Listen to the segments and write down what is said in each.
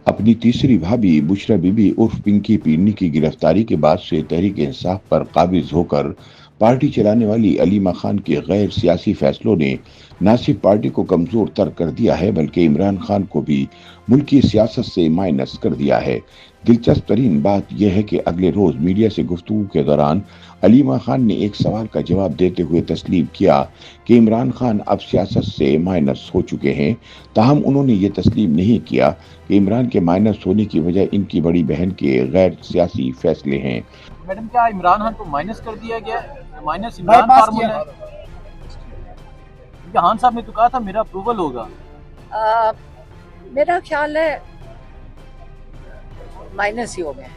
अपनी तीसरी भाभी बुशरा बीबी उर्फ पिंकी पीरनी की गिरफ्तारी के बाद से तहरीक इंसाफ पर काबिज होकर पार्टी चलाने वाली अलीमा खान के गैर सियासी फैसलों ने न सिर्फ पार्टी को कमजोर तर कर दिया है बल्कि इमरान खान को भी मुल्की सियासत से माइनस कर दिया है। दिलचस्प तरीन बात यह है कि अगले रोज मीडिया से गुफ्तगू के दौरान अलीमा खान ने एक सवाल का जवाब देते हुए तस्लीम किया कि इमरान खान अब सियासत से माइनस हो चुके हैं। ताहम उन्होंने ये तस्लीम नहीं किया कि इमरान के माइनस होने की वजह इनकी बड़ी बहन के गैर सियासी फैसले हैं। मैडम, क्या इमरान खान को माइनस कर दिया गया? माइनस इमरान फार्मूला है? खान साहब ने तो कहा था मेरा अप्रूवल होगा। मेरा ख्याल है माइनस ही हो गया।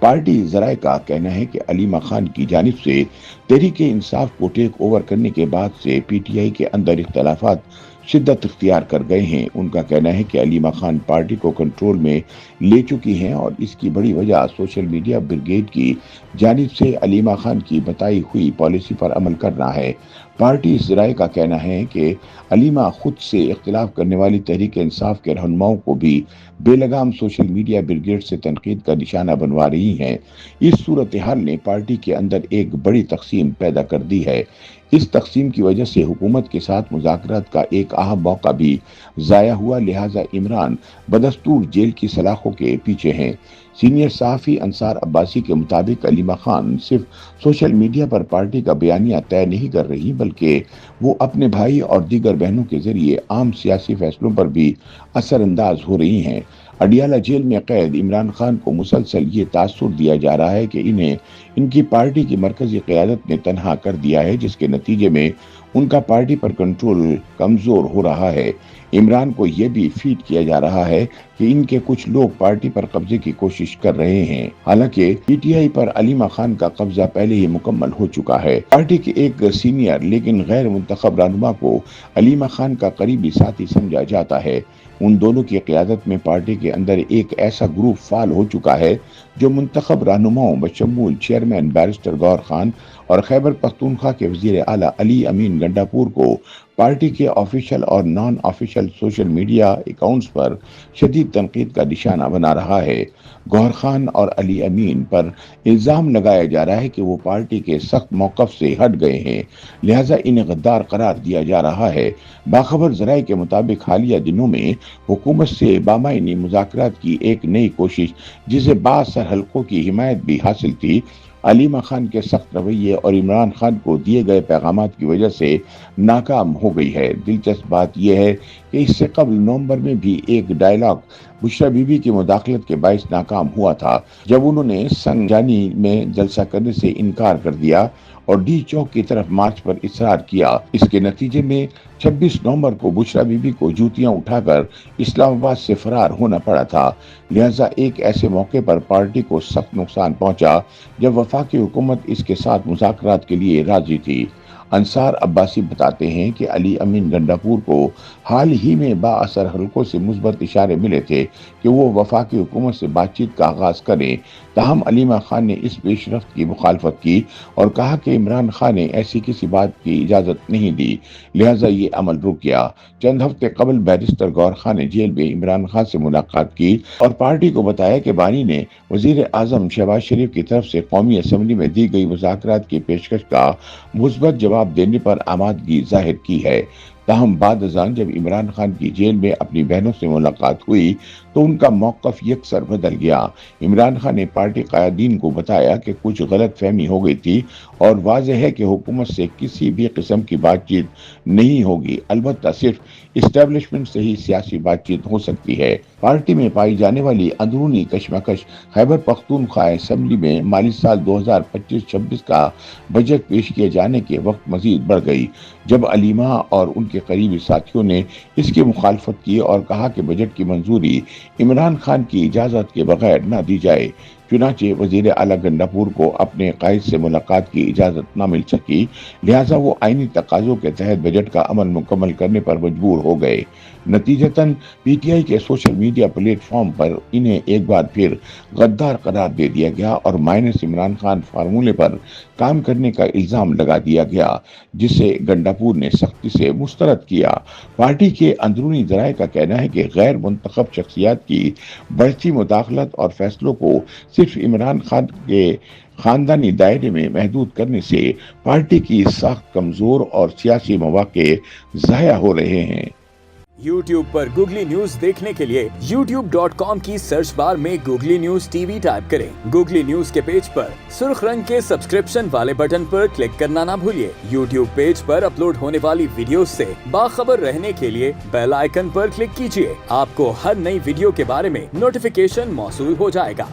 पार्टी जराये का कहना है कि अलीमा खान की जानिब से तहरीक इंसाफ को टेक ओवर करने के बाद से पीटीआई के अंदर इख्तलाफात शिद्दत इख्तियार कर गए हैं। उनका कहना है कि अलीमा खान पार्टी को कंट्रोल में ले चुकी हैं और इसकी बड़ी वजह सोशल मीडिया ब्रिगेड की जानिब से अलीमा खान की बताई हुई पॉलिसी पर अमल करना है। पार्टी इस राय का कहना है कि अलीमा खुद से इख्तिलाफ करने वाली तहरीक इंसाफ के रहनुमाओं को भी बेलगाम सोशल मीडिया ब्रिगेड से तनकीद का निशाना बनवा रही हैं। इस सूरत हाल ने पार्टी के अंदर एक बड़ी तकसीम पैदा कर दी है। इस तकसीम की वजह से हुकूमत के साथ मुज़ाकरात का एक अहम मौका भी ज़ाया हुआ, लिहाजा इमरान बदस्तूर जेल की सलाखों के पीछे हैं। सीनियर सहाफ़ी अंसार अब्बासी के मुताबिक अलीमा खान सिर्फ सोशल मीडिया पर पार्टी का बयानिया तय नहीं कर रही बल्कि वो अपने भाई और दीगर बहनों के जरिए आम सियासी फैसलों पर भी असरअंदाज हो रही हैं। अडियाला जेल में कैद इमरान खान को मुसलसल ये तासुर दिया जा रहा है कि इन्हें इनकी पार्टी की मरकजी क़यादत ने तनहा कर दिया है, जिसके नतीजे में उनका पार्टी पर कंट्रोल कमजोर हो रहा है। इमरान को यह भी फीड किया जा रहा है कि इनके कुछ लोग पार्टी पर कब्जे की कोशिश कर रहे हैं। हालांकि पीटीआई पर अलीमा खान का कब्जा पहले ही मुकम्मल हो चुका है। पार्टी के एक सीनियर लेकिन गैर मुंतखब रहनुमा को अलीमा खान का करीबी साथी समझा जाता है। उन दोनों की क़यादत में पार्टी के अंदर एक ऐसा ग्रुप फाल हो चुका है जो मुंतखब रहनुमाओं बशमूल चेयरमैन बैरिस्टर गौर खान और खैबर पख्तूनख्वा के वज़ीर आला अली अमीन गंडापुर को पार्टी के ऑफिशियल और non official social media accounts पर शदीद तनकीद का निशाना बना रहा है। गौहर खान और अली अमीन पर इल्ज़ाम लगाया जा रहा है कि वो पार्टी के सख्त मौक़िफ़ से हट गए हैं, लिहाजा इन्हें गद्दार करार दिया जा रहा है। बाखबर ज़राए के मुताबिक हालिया दिनों में हुकूमत से बामायनी मुज़ाकरात की एक नई कोशिश, जिसे बासर हल्कों की हिमायत भी हासिल थी, अलीमा खान के सख्त रवैये और इमरान खान को दिए गए पैगामात की वजह से नाकाम हो गई है। दिलचस्प बात यह है कि इससे कबल नवंबर में भी एक डायलॉग बुशरा बीबी की मुदाखलत के बायस नाकाम हुआ था, जब उन्होंने संजानी में जलसा करने से इनकार कर दिया और डी चौक की तरफ मार्च पर इसरार किया। इसके नतीजे में 26 नवंबर को बुशरा बीबी को जूतियां उठाकर इस्लामाबाद से फरार होना पड़ा था। लिहाजा एक ऐसे मौके पर पार्टी को सख्त नुकसान पहुंचा जब वफाकी हुकूमत इसके साथ मुज़ाकरात के लिए राजी थी। अंसार अब्बासी बताते हैं कि अली अमीन गंडापुर को हाल ही में बाअसर हल्कों से मुस्बत इशारे मिले थे कि वो वफाकी हुकूमत से बातचीत का आगाज करें। ताहम अलीमा खान ने इस पेशरफ्त की मुखालफत की और कहा कि इमरान खान ने ऐसी किसी बात की इजाज़त नहीं दी, लिहाजा ये अमल रुक गया। चंद हफ्ते कबल बैरिस्टर गौर खान ने जेल में इमरान खान से मुलाकात की और पार्टी को बताया कि बानी ने वज़ीर आज़म शहबाज शरीफ की तरफ से कौमी असम्बली में दी गई मुज़ाकरात की पेशकश का मुस्बत जवाब देने पर आमादगी जाहिर की है। ताहम बाद अज़ान जब इमरान खान की जेल में अपनी बहनों से मुलाकात हुई तो उनका मौक़िफ़ यकसर बदल गया। इमरान खान ने पार्टी कायदीन को बताया कि कुछ गलत फहमी हो गई थी और वाज़ेह है कि हुकूमत से किसी भी किस्म की बातचीत नहीं होगी, अलबत्ता सिर्फ इस्टेब्लिशमेंट से ही सियासी बातचीत हो सकती है। पार्टी में पाई जाने वाली अंदरूनी कशमकश खैबर पख्तूनख्वा असेंबली में माली साल 2025-26 का बजट पेश किए जाने के वक्त मजीद बढ़ गई, जब अलीमा और उनके करीबी साथियों ने इसकी मुखालफत की और कहा कि बजट की मंजूरी इमरान खान की इजाज़त के बगैर न दी जाए। चुनाचे वजीर आला गंडापुर को अपने कायद से मुलाकात की इजाजत न मिल सकी, लिहाजा वो आईनी तकाजों के तहत बजट का अमल मुकम्मल करने पर मजबूर हो गए। नतीजतन पीटीआई के सोशल मीडिया प्लेटफॉर्म पर इन्हें एक बार फिर गद्दार करार दे दिया गया और माइनस इमरान खान फार्मूले पर काम करने का इल्जाम लगा दिया गया, जिसे गंडापुर ने सख्ती से मुस्तरद किया। पार्टी के अंदरूनी जराये का कहना है कि गैर मुंतखब शख्सियात की बढ़ती मुदाखलत और फैसलों को सिर्फ इमरान खान के खानदानी दायरे में महदूद करने से पार्टी की साख कमजोर और सियासी मौके ज़ाया हो रहे हैं। YouTube पर गूगली न्यूज देखने के लिए youtube.com की सर्च बार में गूगली न्यूज टीवी टाइप करें। गूगली न्यूज के पेज पर सुर्ख रंग के सब्सक्रिप्शन वाले बटन पर क्लिक करना ना भूलिए। YouTube पेज पर अपलोड होने वाली वीडियोस से बाखबर रहने के लिए बेल आइकन पर क्लिक कीजिए। आपको हर नई वीडियो के बारे में नोटिफिकेशन मौसूल हो जाएगा।